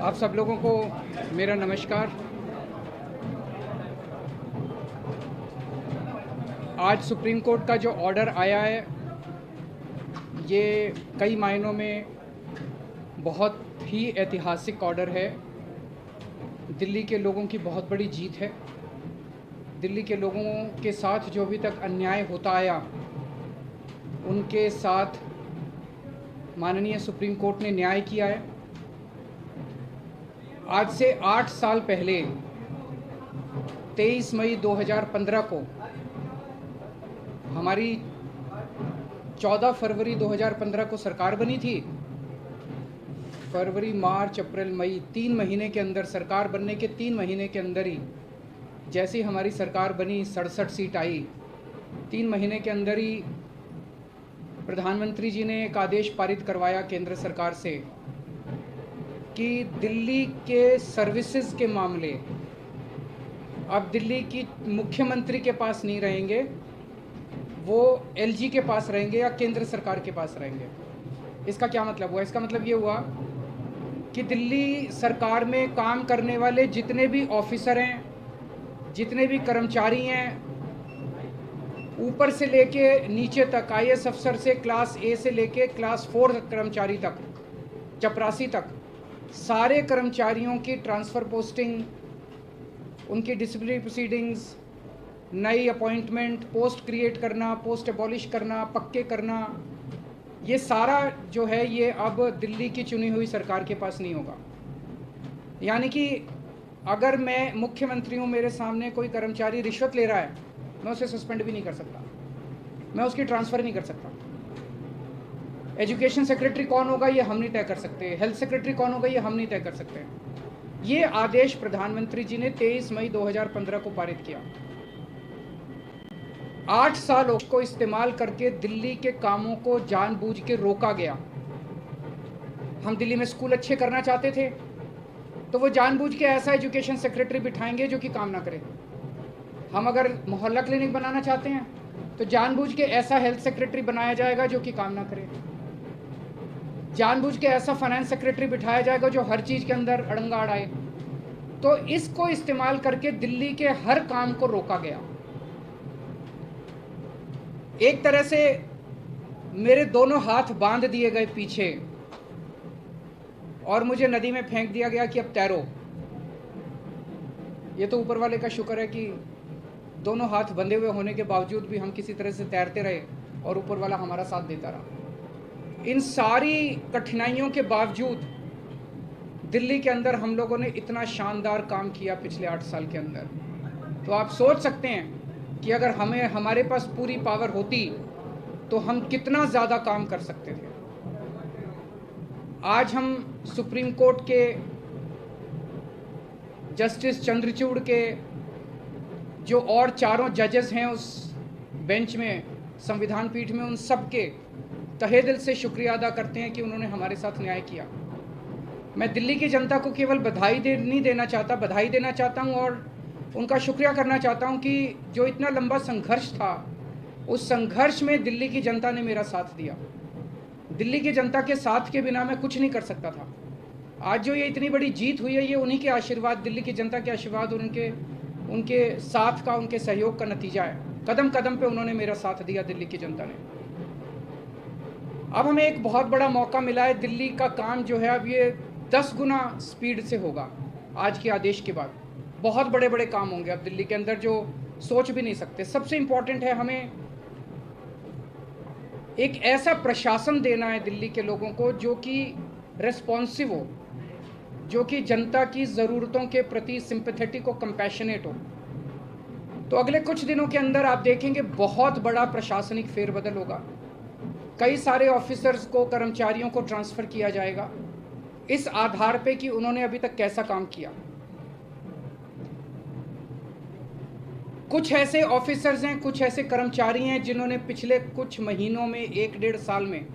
आप सब लोगों को मेरा नमस्कार। आज सुप्रीम कोर्ट का जो ऑर्डर आया है ये कई मायनों में बहुत ही ऐतिहासिक ऑर्डर है। दिल्ली के लोगों की बहुत बड़ी जीत है। दिल्ली के लोगों के साथ जो अभी तक अन्याय होता आया उनके साथ माननीय सुप्रीम कोर्ट ने न्याय किया है। आज से 8 साल पहले 23 मई 2015 को हमारी 14 फरवरी 2015 को सरकार बनी थी। फरवरी, मार्च, अप्रैल, मई 3 महीने के अंदर, सरकार बनने के 3 महीने के अंदर ही जैसी हमारी सरकार बनी 67 सीट आई। 3 महीने के अंदर ही प्रधानमंत्री जी ने एक आदेश पारित करवाया केंद्र सरकार से कि दिल्ली के सर्विसेज के मामले अब दिल्ली की मुख्यमंत्री के पास नहीं रहेंगे, वो एलजी के पास रहेंगे या केंद्र सरकार के पास रहेंगे। इसका क्या मतलब हुआ? इसका मतलब ये हुआ कि दिल्ली सरकार में काम करने वाले जितने भी ऑफिसर हैं, जितने भी कर्मचारी हैं, ऊपर से लेके नीचे तक, आईएएस अफसर से क्लास ए से लेके क्लास 4 कर्मचारी तक, चपरासी तक, सारे कर्मचारियों की ट्रांसफ़र पोस्टिंग, उनकी डिसिप्लिनरी प्रोसीडिंग्स, नई अपॉइंटमेंट, पोस्ट क्रिएट करना, पोस्ट एबॉलिश करना, पक्के करना, ये सारा जो है ये अब दिल्ली की चुनी हुई सरकार के पास नहीं होगा। यानी कि अगर मैं मुख्यमंत्री हूँ, मेरे सामने कोई कर्मचारी रिश्वत ले रहा है, मैं उसे सस्पेंड भी नहीं कर सकता, मैं उसकी ट्रांसफ़र नहीं कर सकता। एजुकेशन सेक्रेटरी कौन होगा ये हम नहीं तय कर सकते, हेल्थ सेक्रेटरी कौन होगा ये हम नहीं तय कर सकते। ये आदेश प्रधानमंत्री जी ने 23 मई 2015 को पारित किया। 8 सालों को इस्तेमाल करके दिल्ली के कामों को जानबूझ के रोका गया। हम दिल्ली में स्कूल अच्छे करना चाहते थे तो वो जानबूझ के ऐसा एजुकेशन सेक्रेटरी बिठाएंगे जो कि काम ना करे। हम अगर मोहल्ला क्लिनिक बनाना चाहते हैं तो जानबूझ के ऐसा हेल्थ सेक्रेटरी बनाया जाएगा जो कि काम ना करे। जानबूझ के ऐसा फाइनेंस सेक्रेटरी बिठाया जाएगा जो हर चीज़ के अंदर अड़ंगा अड़ाए। तो इसको इस्तेमाल करके दिल्ली के हर काम को रोका गया। एक तरह से मेरे दोनों हाथ बांध दिए गए पीछे और मुझे नदी में फेंक दिया गया कि अब तैरो। ये तो ऊपर वाले का शुक्र है कि दोनों हाथ बंधे हुए होने के बावजूद भी हम किसी तरह से तैरते रहे और ऊपर वाला हमारा साथ देता रहा। इन सारी कठिनाइयों के बावजूद दिल्ली के अंदर हम लोगों ने इतना शानदार काम किया पिछले 8 साल के अंदर। तो आप सोच सकते हैं कि अगर हमारे पास पूरी पावर होती तो हम कितना ज़्यादा काम कर सकते थे। आज हम सुप्रीम कोर्ट के जस्टिस चंद्रचूड़ के जो और चारों जजेस हैं उस बेंच में, संविधान पीठ में, उन सब के तहे दिल से शुक्रिया अदा करते हैं कि उन्होंने हमारे साथ न्याय किया। मैं दिल्ली की जनता को केवल नहीं देना चाहता, बधाई देना चाहता हूँ और उनका शुक्रिया करना चाहता हूँ कि जो इतना लंबा संघर्ष था उस संघर्ष में दिल्ली की जनता ने मेरा साथ दिया। दिल्ली की जनता के साथ के बिना मैं कुछ नहीं कर सकता था। आज जो ये इतनी बड़ी जीत हुई है ये उन्हीं के आशीर्वाद, दिल्ली की जनता के आशीर्वाद और उनके साथ का, उनके सहयोग का नतीजा है। कदम कदम पे उन्होंने मेरा साथ दिया दिल्ली की जनता ने। अब हमें एक बहुत बड़ा मौका मिला है। दिल्ली का काम जो है अब ये 10 गुना स्पीड से होगा। आज के आदेश के बाद बहुत बड़े बड़े काम होंगे अब दिल्ली के अंदर जो सोच भी नहीं सकते। सबसे इम्पॉर्टेंट है हमें एक ऐसा प्रशासन देना है दिल्ली के लोगों को जो कि रेस्पॉन्सिव हो, जो कि जनता की ज़रूरतों के प्रति सिंपैथेटिक हो, कंपैशनेट हो। तो अगले कुछ दिनों के अंदर आप देखेंगे बहुत बड़ा प्रशासनिक फेरबदल होगा। कई सारे ऑफिसर्स को, कर्मचारियों को ट्रांसफ़र किया जाएगा इस आधार पे कि उन्होंने अभी तक कैसा काम किया। कुछ ऐसे ऑफिसर्स हैं, कुछ ऐसे कर्मचारी हैं जिन्होंने पिछले कुछ महीनों में, 1-1.5 साल में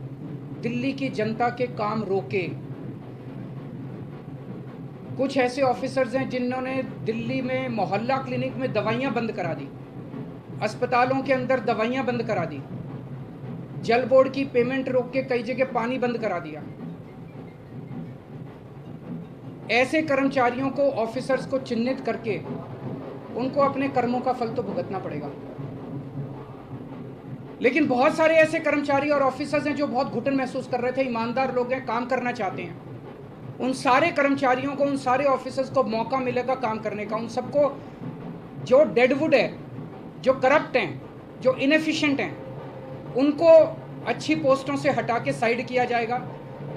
दिल्ली की जनता के काम रोके। कुछ ऐसे ऑफिसर्स हैं जिन्होंने दिल्ली में मोहल्ला क्लिनिक में दवाइयाँ बंद करा दी, अस्पतालों के अंदर दवाइयाँ बंद करा दी, जल बोर्ड की पेमेंट रोक के कई जगह पानी बंद करा दिया। ऐसे कर्मचारियों को, ऑफिसर्स को चिन्हित करके उनको अपने कर्मों का फल तो भुगतना पड़ेगा। लेकिन बहुत सारे ऐसे कर्मचारी और ऑफिसर्स हैं जो बहुत घुटन महसूस कर रहे थे, ईमानदार लोग हैं, काम करना चाहते हैं। उन सारे कर्मचारियों को, उन सारे ऑफिसर्स को मौका मिलेगा काम करने का। उन सबको जो डेडवुड है, जो करप्ट हैं, जो इनएफिशिएंट हैं, उनको अच्छी पोस्टों से हटा के साइड किया जाएगा,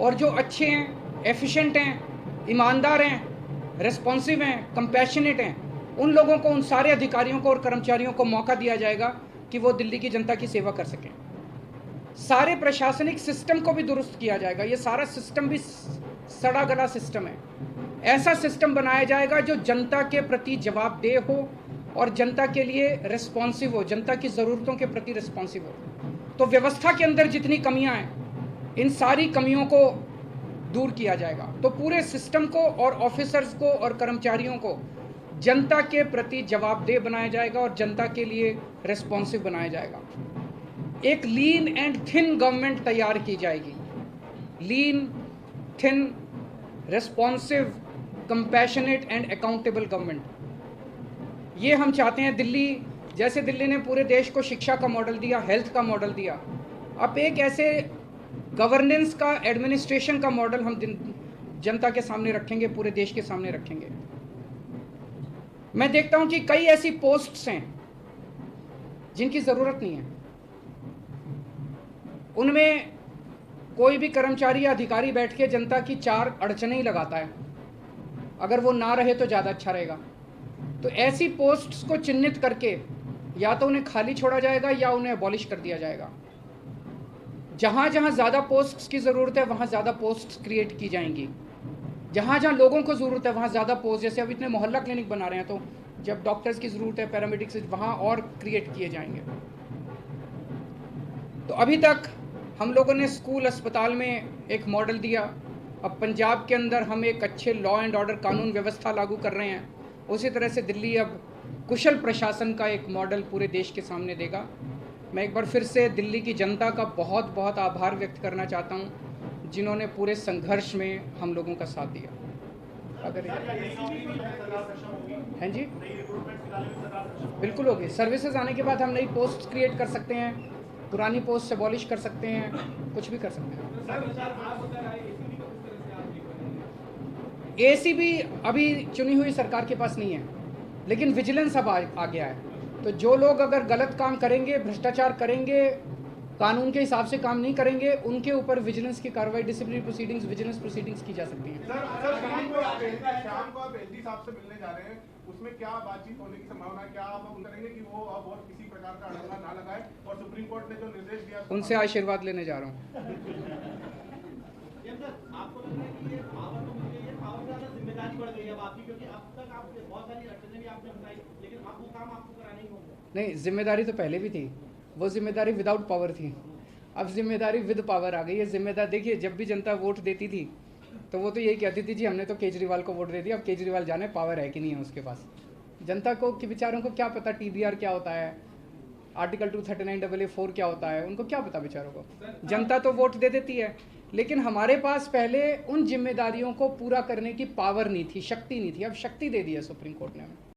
और जो अच्छे हैं, एफिशिएंट हैं, ईमानदार हैं, रिस्पॉन्सिव हैं, कंपैशनेट हैं, उन लोगों को, उन सारे अधिकारियों को और कर्मचारियों को मौका दिया जाएगा कि वो दिल्ली की जनता की सेवा कर सकें। सारे प्रशासनिक सिस्टम को भी दुरुस्त किया जाएगा। ये सारा सिस्टम भी सड़ा गला सिस्टम है। ऐसा सिस्टम बनाया जाएगा जो जनता के प्रति जवाबदेह हो और जनता के लिए रिस्पॉन्सिव हो, जनता की ज़रूरतों के प्रति रिस्पॉन्सिव हो। तो व्यवस्था के अंदर जितनी कमियां हैं, इन सारी कमियों को दूर किया जाएगा। तो पूरे सिस्टम को और ऑफिसर्स को और कर्मचारियों को जनता के प्रति जवाबदेह बनाया जाएगा और जनता के लिए रिस्पॉन्सिव बनाया जाएगा। एक लीन एंड थिन गवर्नमेंट तैयार की जाएगी। Lean, thin, responsive, compassionate and accountable government, ये हम चाहते हैं। दिल्ली, जैसे दिल्ली ने पूरे देश को शिक्षा का मॉडल दिया, हेल्थ का मॉडल दिया, अब एक ऐसे गवर्नेंस का, एडमिनिस्ट्रेशन का मॉडल हम जनता के सामने रखेंगे, पूरे देश के सामने रखेंगे। मैं देखता हूं कि कई ऐसी पोस्ट्स हैं जिनकी ज़रूरत नहीं है। उनमें कोई भी कर्मचारी या अधिकारी बैठ के जनता की चार अड़चनें ही लगाता है। अगर वो ना रहे तो ज़्यादा अच्छा रहेगा। तो ऐसी पोस्ट्स को चिन्हित करके या तो उन्हें खाली छोड़ा जाएगा या उन्हें अबॉलिश कर दिया जाएगा। जहाँ जहाँ ज़्यादा पोस्ट्स की ज़रूरत है वहाँ ज़्यादा पोस्ट्स क्रिएट की जाएंगी। जहाँ जहाँ लोगों को ज़रूरत है वहाँ ज़्यादा पोस्ट, जैसे अब इतने मोहल्ला क्लिनिक बना रहे हैं, तो जब डॉक्टर्स की ज़रूरत है, पैरामेडिक्स, वहाँ और क्रिएट किए जाएंगे। तो अभी तक हम लोगों ने स्कूल, अस्पताल में एक मॉडल दिया। अब पंजाब के अंदर हम एक अच्छे लॉ एंड ऑर्डर, कानून व्यवस्था लागू कर रहे हैं। उसी तरह से दिल्ली अब कुशल प्रशासन का एक मॉडल पूरे देश के सामने देगा। मैं एक बार फिर से दिल्ली की जनता का बहुत बहुत आभार व्यक्त करना चाहता हूं, जिन्होंने पूरे संघर्ष में हम लोगों का साथ दिया। अगर हैं जी, बिल्कुल होगी। सर्विसेज आने के बाद हम नई पोस्ट क्रिएट कर सकते हैं, पुरानी पोस्ट से अबॉलिश कर सकते हैं, कुछ भी कर सकते हैं। एसीबी अभी चुनी हुई सरकार के पास नहीं है, लेकिन विजिलेंस अब आ गया है। तो जो लोग अगर गलत काम करेंगे, भ्रष्टाचार करेंगे, कानून के हिसाब से काम नहीं करेंगे, उनके ऊपर विजिलेंस की कार्रवाई, डिसिप्लिनरी प्रोसीडिंग्स, विजिलेंस प्रोसीडिंग्स की जा सकती हैं। सर, शाम को आप एलजी साहब से मिलने जा रहे हैं, उसमें क्या बातचीत होने की संभावना है? क्या आप करेंगे कि वो अब और किसी प्रकार का अड़ंगा ना लगाए? और सुप्रीम कोर्ट ने जो निर्देश दिया, उनसे आशीर्वाद लेने जा रहा हूँ। आपको लग रहा है कि ये पावर तो मिल गई है, पावर ज्यादा जिम्मेदारी बढ़ गई है आपकी, क्योंकि अब तक आप बहुत सारी अड़चनें भी आपने बताई, लेकिन अब वो काम आपको कराना ही होगा। नहीं, जिम्मेदारी तो पहले भी थी, वो जिम्मेदारी विदाउट पावर थी। अब जिम्मेदारी विद पावर आ गई है। जिम्मेदार देखिए, जब भी जनता वोट देती थी तो वो तो यही कहती थी जी हमने तो केजरीवाल को वोट दे दिया। अब केजरीवाल जाने पावर है कि नहीं है उसके पास। जनता को कि बेचारों को क्या पता टीबीआर क्या होता है, आर्टिकल 239AA4 क्या होता है, उनको क्या पता बेचारों को। जनता तो वोट दे देती है, लेकिन हमारे पास पहले उन जिम्मेदारियों को पूरा करने की पावर नहीं थी, शक्ति नहीं थी। अब शक्ति दे दी है सुप्रीम कोर्ट ने हमें।